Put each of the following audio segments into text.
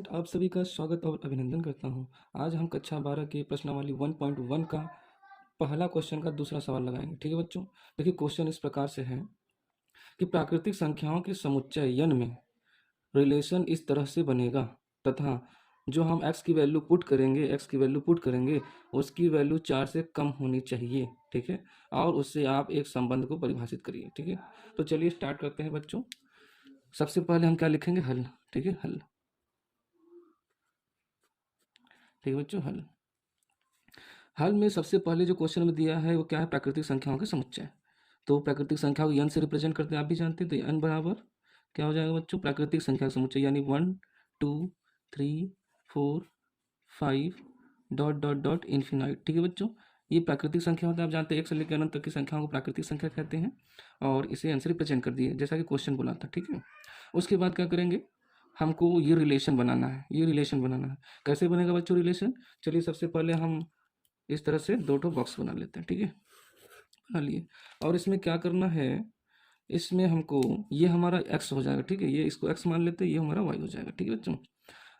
Student, आप सभी का स्वागत और अभिनंदन करता हूं। आज हम कक्षा 12 के प्रश्नावली 1.1 का पहला क्वेश्चन का दूसरा सवाल लगाएंगे। ठीक है बच्चों, देखिए क्वेश्चन इस प्रकार से है कि प्राकृतिक संख्याओं के समुच्चय n में रिलेशन इस तरह से बनेगा तथा जो हम x की वैल्यू पुट करेंगे उसकी वैल्यू 4 से कम होनी चाहिए। ठीक है, और उससे आप एक संबंध को परिभाषित करिए। ठीक है, तो चलिए स्टार्ट करते हैं बच्चों। सबसे पहले हम क्या लिखेंगे? हल। ठीक है, हल। ठीक है बच्चों, हल। हल में सबसे पहले जो क्वेश्चन में दिया है वो क्या है? प्राकृतिक संख्याओं के समुच्चय। तो प्राकृतिक संख्याओं को n से रिप्रेजेंट करते हैं, आप भी जानते हैं। तो n बराबर क्या हो जाएगा बच्चों? प्राकृतिक संख्या का समुच्चय, यानी 1 2 3 4 5 डॉट डॉट डॉट इन्फिनाइट। ठीक है बच्चों, ये प्राकृतिक संख्या होता है। आप जानते हैं एक से लेकर अनंत तक की संख्याओं को प्राकृतिक संख्या कहते हैं और इसे n से रिप्रेजेंट कर दिए, जैसा कि क्वेश्चन बोला था। ठीक है, उसके बाद क्या करेंगे? हमको ये रिलेशन बनाना है। कैसे बनेगा बच्चों रिलेशन? चलिए सबसे पहले हम इस तरह से दो बॉक्स बना लेते हैं। ठीक है, बना लिए। और इसमें क्या करना है? इसमें हमको ये हमारा x हो जाएगा। ठीक है, ये इसको x मान लेते हैं, ये हमारा y हो जाएगा। ठीक है बच्चों,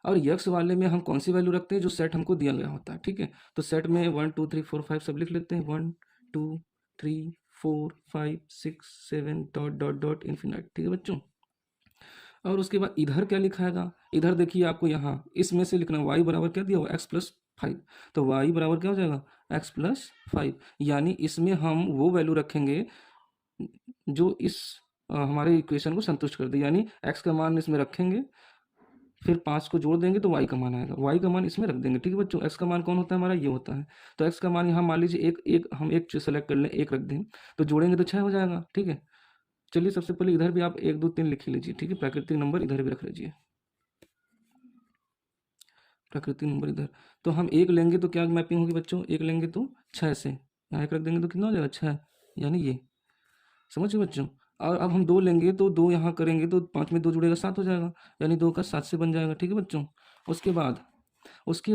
और x वाले में हम कौन सी वैल्यू रखते हैं? जो सेट हमको दिया गया होता है। ठीक है, तो सेट में 1 2 3 4 5 सब लिख लेते हैं। 1 2 3 4 5 6 7 डॉट डॉट डॉट इन्फिनाइट। ठीक है बच्चों, और उसके बाद इधर क्या लिखाएगा? इधर देखिए, आपको यहाँ इसमें से लिखना y बराबर क्या दिया हुआ? x+5। तो y बराबर क्या हो जाएगा? x+5। यानी इसमें हम वो वैल्यू रखेंगे जो इस हमारे इक्वेशन को संतुष्ट कर दे। यानी x का मान इसमें रखेंगे, फिर 5 को जोड़ देंगे तो y का मान आएगा, y का मान इसमें रख देंगे। ठीक है बच्चों, x का मान कौन होता है? हमारा ये होता है। तो x का मान यहाँ मान लीजिए हम एक सेलेक्ट कर लें, 1 रख दें, तो जोड़ेंगे तो 6 हो जाएगा। ठीक है, चलिए सबसे पहले इधर भी आप 1 2 3 लिख लीजिए। ठीक है, प्राकृतिक नंबर इधर भी रख लीजिए, प्राकृतिक नंबर इधर। तो हम 1 लेंगे तो क्या मैपिंग होगी बच्चों? 1 लेंगे तो 6 से यहाँ 1 रख देंगे तो कितना हो जाएगा? 6, यानी ये। समझिए बच्चों, और अब हम 2 लेंगे तो 2 यहाँ करेंगे तो 5 में 2 जुड़ेगा 7 हो जाएगा, यानी 2 का 7 से बन जाएगा। ठीक है बच्चों, उसके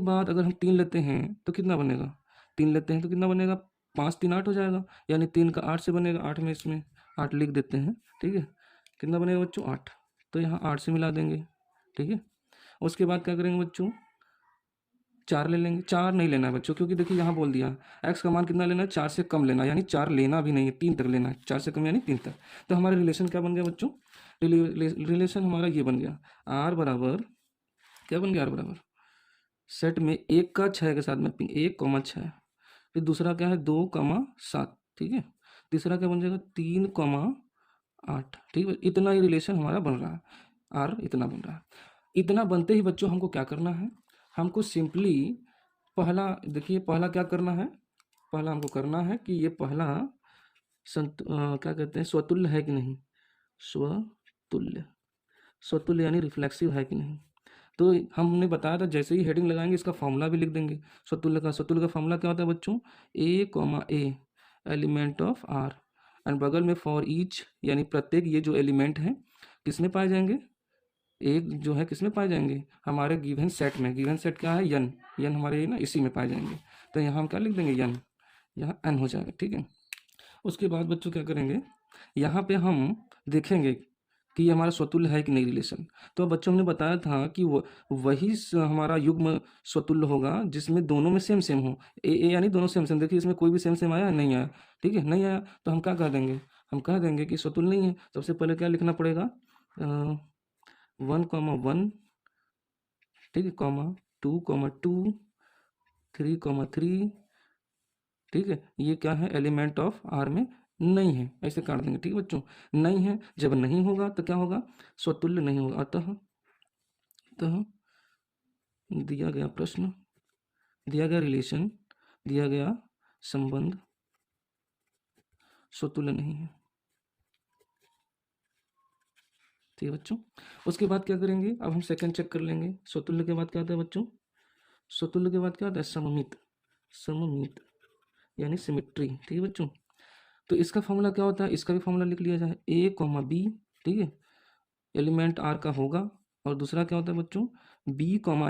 बाद अगर हम 3 लेते हैं तो कितना बनेगा? 3 लेते हैं तो कितना बनेगा? 5 3 8 हो जाएगा, यानी 3 का 8 से बनेगा। 8 में इसमें 8 लिख देते हैं। ठीक है, कितना बनेगा बच्चों? 8। तो यहाँ 8 से मिला देंगे। ठीक है, उसके बाद क्या करेंगे बच्चों? 4 ले लेंगे। 4 नहीं लेना है बच्चों, क्योंकि देखिए यहाँ बोल दिया x का मान कितना लेना है? 4 से कम लेना है, यानी 4 लेना भी नहीं है, 3 तक लेना है। 4 से कम यानी 3 तक। तो हमारा रिलेशन क्या बन गया बच्चों? रिलेशन हमारा ये बन गया, r बराबर क्या बन गया? r बराबर सेट में 1 का 6 के साथ मैपिंग, 1,6। फिर दूसरा क्या है? 2,7। ठीक है, तीसरा क्या बन जाएगा? 3,8। ठीक है, इतना ही रिलेशन हमारा बन रहा है, आर इतना बन रहा है। इतना बनते ही बच्चों हमको क्या करना है? हमको सिंपली पहला, देखिए पहला क्या करना है? पहला हमको करना है कि ये पहला क्या कहते हैं, स्वतुल्य है कि नहीं? स्वतुल्य यानी रिफ्लेक्सिव है कि नहीं? तो हमने बताया था जैसे ही हेडिंग लगाएंगे इसका फॉर्मूला भी लिख देंगे। स्वतुल्य का फॉर्मूला क्या होता है बच्चों? a, element of r, and बगल में फॉर ईच, यानी प्रत्येक ये जो एलिमेंट है किसमें पाए जाएंगे? एक जो है किसमें पाए जाएंगे? हमारे गिवन सेट में। गिवन सेट क्या है? n हमारे ना इसी में पाए जाएंगे। तो यहाँ हम क्या लिख देंगे? n, यहाँ n हो जाएगा। ठीक है, उसके बाद बच्चों क्या करेंगे? यहाँ पे हम देखेंगे कि ये हमारा स्वतुल्य है कि नहीं रिलेशन। तो बच्चों हमने बताया था कि वही हमारा युग्म स्वतुल्य होगा जिसमें दोनों में सेम सेम हो। ए यानी दोनों सेम सेम। देखिए इसमें कोई भी सेम सेम आया? नहीं आया। ठीक है, नहीं आया तो हम क्या कह देंगे? हम कह देंगे कि स्वतुल्य नहीं है। सबसे पहले क्या लिखना पड़ेगा? 1,1, ठीक है, 2,2, 3,3। ठीक है, ये क्या है? एलिमेंट ऑफ आर में नहीं है, ऐसे काट देंगे। ठीक है बच्चों, नहीं है। जब नहीं होगा तो क्या होगा? स्वतुल्य नहीं होगा। अतः दिया गया प्रश्न, दिया गया रिलेशन, दिया गया संबंध स्वतुल्य नहीं है। ठीक है बच्चों, उसके बाद क्या करेंगे? अब हम सेकंड चेक कर लेंगे। स्वतुल्य के बाद क्या आता है बच्चों? स्वतुल्य के बाद क्या आता है? सममित यानी सिमेट्री। ठीक है बच्चों, तो इसका फॉर्मूला क्या होता है? इसका भी फॉर्मूला लिख लिया जाए, a, b। ठीक है, एलिमेंट आर का होगा। और दूसरा क्या होता है बच्चों? b,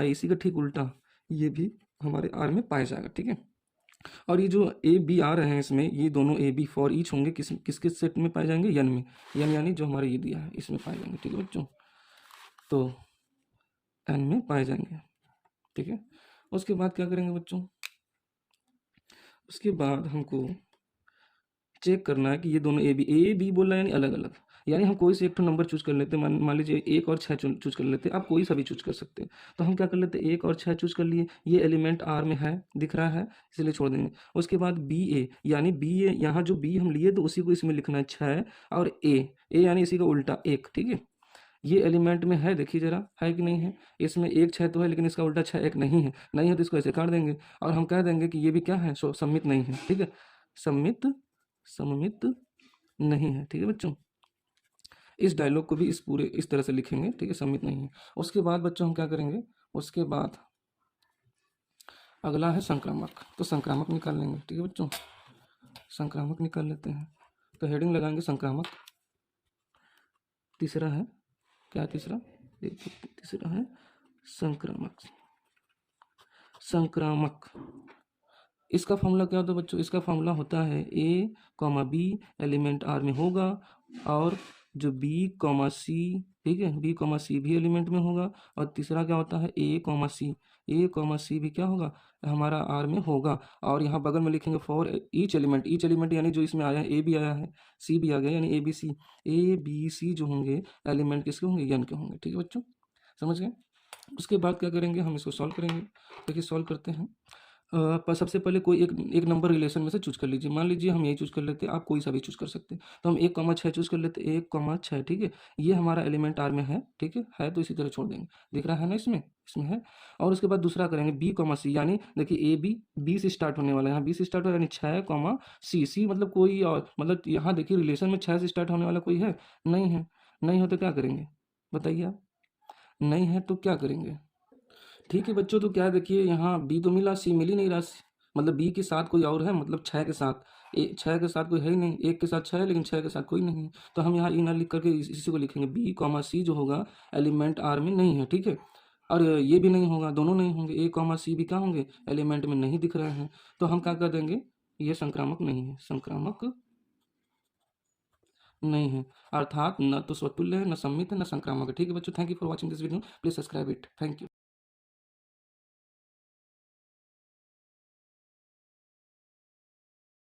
इसी का ठीक उल्टा ये भी हमारे आर में पाया जाएगा। ठीक है, और ये जो ए बी आ रहे हैं इसमें, ये दोनों ए बी फॉर ईच होंगे किसके सेट में पाए जाएंगे? यन में। यन यानी जो हमारे ये दिया है इसमें पाए जाएंगे। ठीक है बच्चों, तो n में पाए जाएंगे। ठीक है, उसके बाद क्या करेंगे बच्चों, उसके बाद हमको चेक करना है कि ये दोनों ए बी बोल रहा है यानी अलग अलग, यानी हम कोई से एक तो नंबर चूज कर लेते हैं। मान लीजिए 1 और 6 चूज कर लेते हैं, आप कोई सा भी चूज कर सकते हैं। तो हम क्या कर लेते हैं, 1 और 6 चूज कर लिए, ये एलिमेंट आर में है, दिख रहा है, इसलिए छोड़ देंगे। उसके बाद बी ए, यानी बी ए, यहाँ जो बी हम लिए तो उसी को इसमें लिखना है 6, और ए यानी इसी का उल्टा 1। ठीक है, ये एलिमेंट में है, देखिए जरा है कि नहीं है। इसमें 1 6 तो है, लेकिन इसका उल्टा 6 1 नहीं है, नहीं है तो इसको ऐसे काट देंगे और हम कह देंगे कि ये भी क्या है, सम्मित नहीं है। ठीक है, सम्मित सममित नहीं है। ठीक है बच्चों, इस डायलॉग को भी इस पूरे इस तरह से लिखेंगे। ठीक है, सम्मित नहीं है। उसके बाद बच्चों हम क्या करेंगे, उसके बाद अगला है संक्रामक, तो संक्रामक निकाल लेंगे। ठीक है बच्चों, संक्रामक निकाल लेते हैं, तो हेडिंग लगाएंगे संक्रामक। तीसरा है क्या, तीसरा तीसरा है संक्रामक। संक्रामक, इसका फॉर्मूला क्या होता है बच्चों, इसका फॉर्मूला होता है ए कॉमा बी एलिमेंट आर में होगा, और जो बी कॉमा सी, ठीक है, बी कॉमा सी भी एलिमेंट में होगा, और तीसरा क्या होता है ए कॉमा सी भी क्या होगा, हमारा आर में होगा। और यहाँ बगल में लिखेंगे फॉर ईच एलिमेंट यानी जो इसमें आया है ए भी आया है सी भी आ गया, यानी ए बी सी जो होंगे एलिमेंट किसके होंगे, एन के होंगे। ठीक है बच्चों, समझ गए। उसके बाद क्या करेंगे, हम इसको सॉल्व करेंगे। देखिए सॉल्व करते हैं। पर सबसे पहले कोई एक नंबर रिलेशन में से चूज कर लीजिए। मान लीजिए हम यही चूज कर लेते हैं, आप कोई सा भी चूज कर सकते हैं। तो हम 1,6 चूज कर लेते हैं, 1,6। ठीक है, ये हमारा एलिमेंट आर में है। ठीक है तो इसी तरह छोड़ देंगे, दिख रहा है ना, इसमें है। और उसके बाद दूसरा करेंगे बी कॉमा सी, यानी देखिए ए बी से स्टार्ट होने वाला है, यहाँ बी से स्टार्ट हो, यानी 6,सी मतलब कोई और, मतलब यहाँ देखिए रिलेशन में 6 से स्टार्ट होने वाला कोई है, नहीं है। नहीं हो तो क्या करेंगे बताइए आप, नहीं है तो क्या करेंगे। ठीक है बच्चों, तो क्या है, देखिए यहाँ बी तो मिला, सी मिल ही नहीं रहा। मतलब बी के साथ कोई और है, मतलब 6 के साथ, 6 के साथ कोई है ही नहीं। 1 के साथ 6 है, लेकिन 6 के साथ कोई नहीं है। तो हम यहाँ इनर लिख करके इसी को लिखेंगे, बी कॉमा सी जो होगा एलिमेंट आर में नहीं है। ठीक है, और ये भी नहीं होगा, दोनों नहीं होंगे, ए कॉमा सी भी क्या होंगे, एलिमेंट में नहीं दिख रहे हैं। तो हम क्या कर देंगे, ये संक्रामक नहीं है, संक्रामक नहीं है, अर्थात न तो स्वतुल्य है, न सम्मित है, न संक्रामक है। ठीक है बच्चों, thank you for watching this video, please subscribe it, thank you.